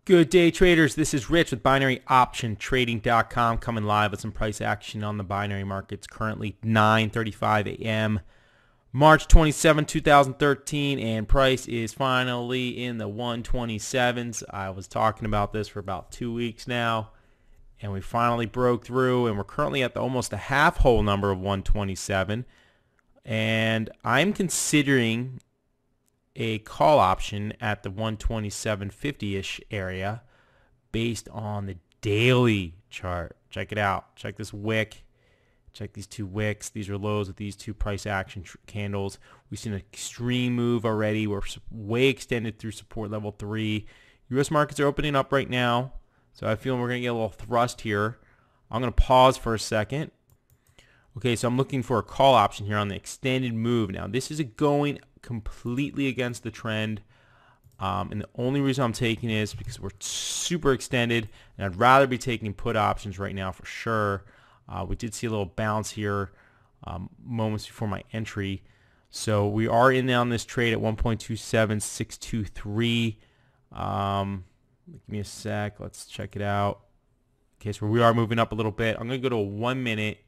Good day, traders. This is Rich with BinaryOptionTrading.com coming live with some price action on the binary markets. Currently 9:35 a.m. March 27, 2013, and price is finally in the 127s. I was talking about this for about 2 weeks now, and we finally broke through, and we're currently at almost a half whole number of 127. And I'm considering a call option at the 127.50-ish area based on the daily chart. Check it out. Check this wick. Check these two wicks. These are lows with these two price action candles. We've seen an extreme move already. We're way extended through support level 3. U.S. markets are opening up right now, so I feel we're going to get a little thrust here. I'm going to pause for a second. Okay, so I'm looking for a call option here on the extended move. Now, this is going completely against the trend, and the only reason I'm taking it is because we're super extended, and I'd rather be taking put options right now for sure. We did see a little bounce here moments before my entry, so we are in on this trade at 1.27623. Give me a sec. Let's check it out. Okay, so we are moving up a little bit. I'm going to go to a 1 minute.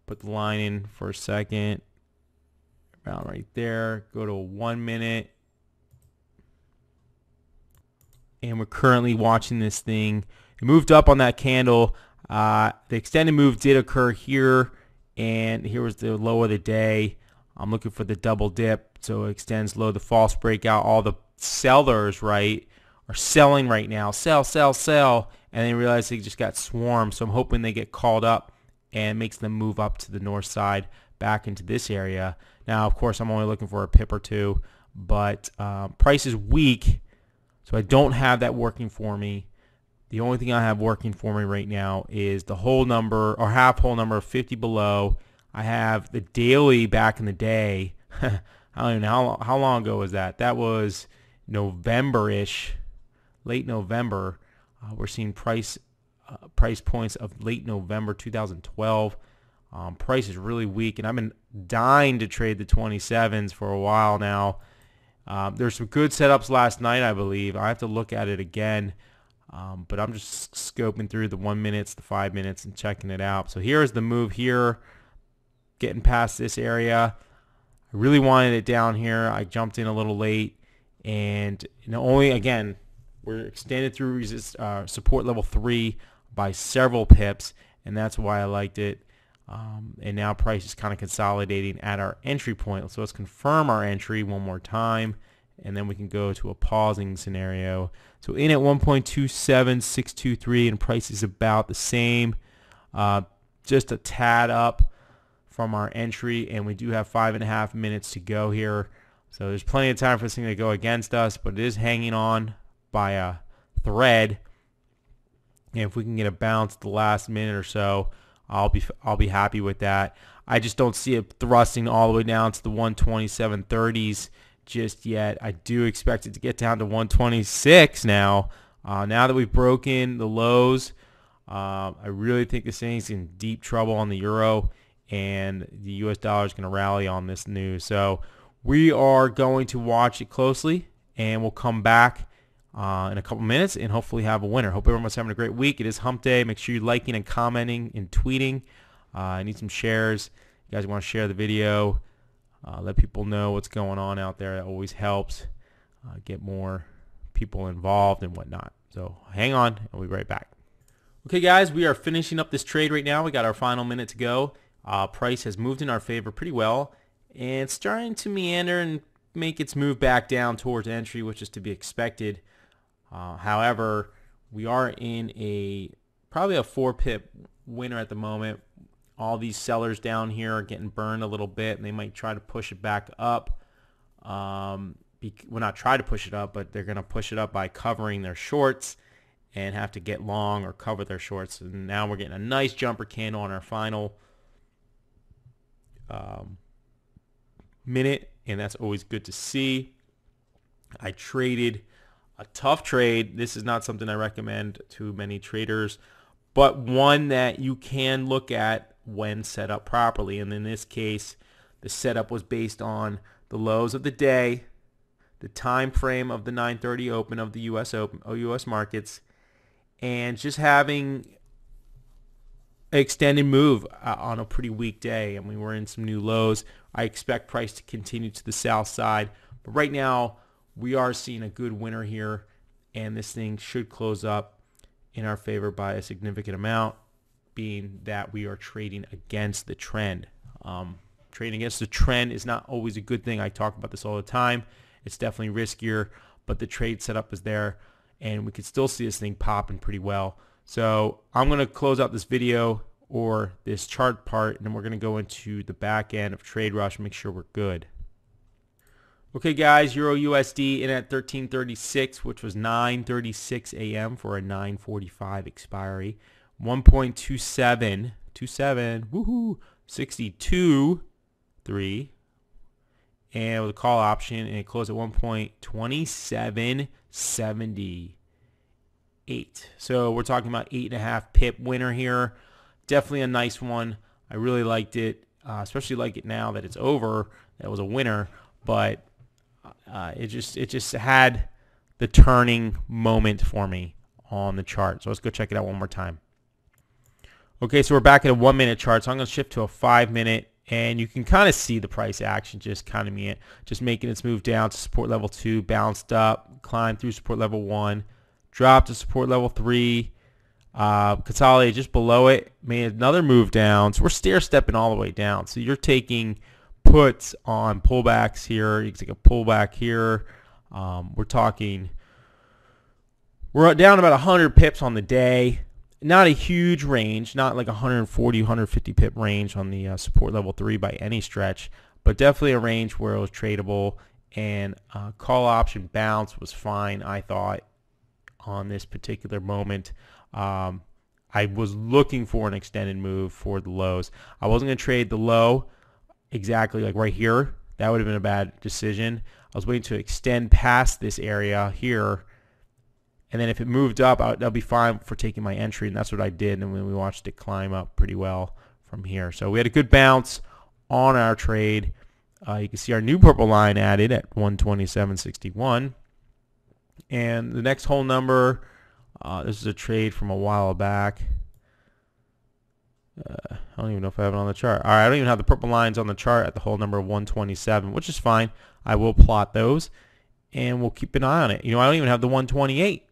Put the line in for a second. Around right there. Go to a 1 minute. And we're currently watching this thing. It moved up on that candle. The extended move did occur here. And here was the low of the day. I'm looking for the double dip. So it extends low. The false breakout. All the sellers, right, are selling right now. Sell, sell, sell. And they realize they just got swarmed. So I'm hoping they get called up and makes them move up to the north side back into this area. Now, of course, I'm only looking for a pip or two, but price is weak, so I don't have that working for me. The only thing I have working for me right now is the whole number or half whole number of 50 below. I have the daily back in the day. I don't even know how long ago was that. That was November-ish, late November. We're seeing price points of late November 2012. Price is really weak, and I've been dying to trade the 27s for a while now. There's some good setups last night, I believe. I have to look at it again, but I'm just scoping through the 1 minutes, the 5 minutes, and checking it out. So here's the move here, getting past this area. I really wanted it down here. I jumped in a little late, and only, again, we're extended through support level 3 by several pips, and that's why I liked it. And now price is kind of consolidating at our entry point. So let's confirm our entry one more time, and then we can go to a pausing scenario. So in at 1.27623, and price is about the same, just a tad up from our entry, and we do have 5.5 minutes to go here. So there's plenty of time for this thing to go against us, but it is hanging on by a thread. And if we can get a bounce the last minute or so, I'll be happy with that. I just don't see it thrusting all the way down to the 127.30s just yet. I do expect it to get down to 126 now. Now that we've broken the lows, I really think this thing's in deep trouble on the euro, and the U.S. dollar is going to rally on this news. So we are going to watch it closely, and we'll come back in a couple minutes and hopefully have a winner. Hope everyone's having a great week. It is hump day. Make sure you're liking and commenting and tweeting. I need some shares. You guys want to share the video, let people know what's going on out there. That always helps get more people involved and whatnot. So hang on, and we'll be right back. Okay, guys, we are finishing up this trade right now. We got our final minute to go. Price has moved in our favor pretty well, and it's starting to meander and make its move back down towards entry, which is to be expected. However, we are in probably a 4-pip winner at the moment. All these sellers down here are getting burned a little bit, and they might try to push it back up. Well, not try to push it up, but they're going to push it up by covering their shorts and have to get long or cover their shorts. And now we're getting a nice jumper candle on our final minute, and that's always good to see. I traded a tough trade. This is not something I recommend to many traders, but one that you can look at when set up properly. And in this case, the setup was based on the lows of the day, the time frame of the 9:30 open of the U.S. markets, and just having an extended move on a pretty weak day. And we were in some new lows. I expect price to continue to the south side, but right now we are seeing a good winner here, and this thing should close up in our favor by a significant amount, being that we are trading against the trend. Trading against the trend is not always a good thing. I talk about this all the time. It's definitely riskier, but the trade setup is there, and we could still see this thing popping pretty well. So I'm going to close out this video or this chart part, and then we're going to go into the back end of Trade Rush and make sure we're good. Okay, guys, Euro USD in at 13.36, which was 9:36 a.m. for a 9:45 expiry. 1.27, woohoo, 62.3, and with a call option, and it closed at 1.2778. So we're talking about 8.5 pip winner here. Definitely a nice one. I really liked it, especially like it now that it's over. That was a winner, but it just had the turning moment for me on the chart. So let's go check it out one more time. Okay, so we're back at a 1 minute chart. So I'm going to shift to a 5 minute, and you can kind of see the price action just kind of making its move down to support level 2, bounced up, climbed through support level 1, dropped to support level 3, consolidated just below it, made another move down. So we're stair stepping all the way down. So you're taking puts on pullbacks here. You can take a pullback here. We're down about 100 pips on the day. Not a huge range, not like 140, 150 pip range on the support level 3 by any stretch, but definitely a range where it was tradable, and call option bounce was fine, I thought, on this particular moment. I was looking for an extended move for the lows. I wasn't going to trade the low exactly like right here. That would have been a bad decision. I was waiting to extend past this area here, and then if it moved up, that'll be fine for taking my entry, and that's what I did. And then we watched it climb up pretty well from here. So we had a good bounce on our trade. You can see our new purple line added at 127.61. And the next whole number, this is a trade from a while back. I don't even know if I have it on the chart. All right, I don't even have the purple lines on the chart at the whole number of 127, which is fine. I will plot those, and we'll keep an eye on it. You know, I don't even have the 128.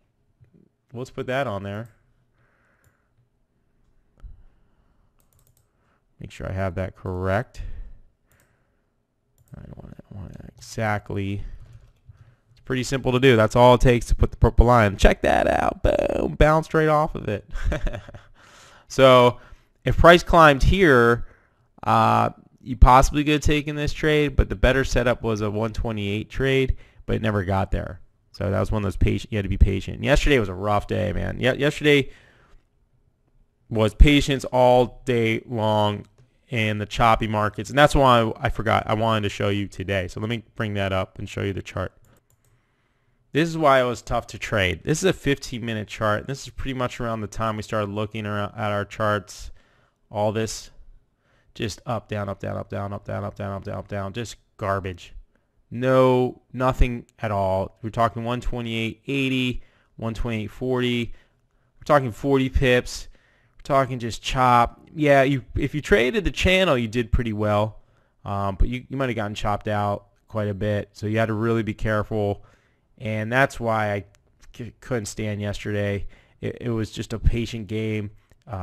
Let's put that on there. Make sure I have that correct. I don't want it exactly. It's pretty simple to do. That's all it takes to put the purple line. Check that out. Boom. Bounced right off of it. So if price climbed here, you possibly could have taken this trade, but the better setup was a 128 trade, but it never got there. So that was one of those patient. You had to be patient. Yesterday was a rough day, man. Yesterday was patience all day long in the choppy markets, and that's why I forgot. I wanted to show you today. So let me bring that up and show you the chart. This is why it was tough to trade. This is a 15-minute chart. This is pretty much around the time we started looking at our charts. All this just up, down, up, down, up, down, up, down, up, down, up, down, up, down. Just garbage. No, nothing at all. We're talking 128.80, 128.40. We're talking 40 pips. We're talking just chop. Yeah, if you traded the channel, you did pretty well, but you might have gotten chopped out quite a bit. So you had to really be careful, and that's why I couldn't stand yesterday. It was just a patient game.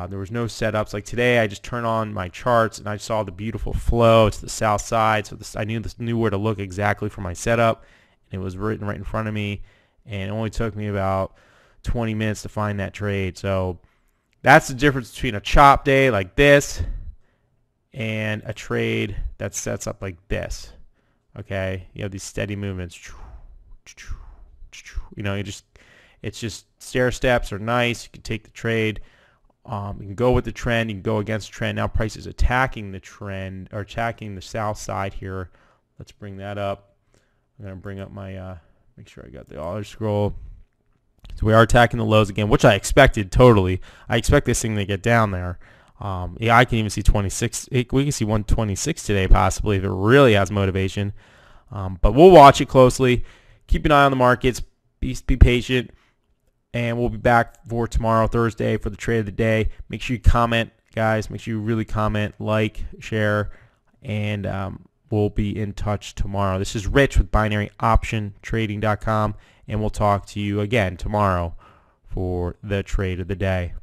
There was no setups. Like today, I just turned on my charts and I saw the beautiful flow to the south side. So I knew where to look exactly for my setup, and it was written right in front of me. And it only took me about 20 minutes to find that trade. So that's the difference between a chop day like this and a trade that sets up like this. Okay, you have these steady movements. You know, it's just stair steps are nice. You can take the trade. You can go with the trend. You can go against the trend. Now price is attacking the trend, or attacking the south side here. Let's bring that up. I'm going to bring up my, make sure I got the auto scroll. So we are attacking the lows again, which I expected totally. I expect this thing to get down there. Yeah, I can even see 26. We can see 126 today possibly if it really has motivation. But we'll watch it closely. keep an eye on the markets. Be patient. And we'll be back for tomorrow, Thursday, for the trade of the day. Make sure you comment, guys. Make sure you really comment, like, share, and we'll be in touch tomorrow. This is Rich with BinaryOptionTrading.com, and we'll talk to you again tomorrow for the trade of the day.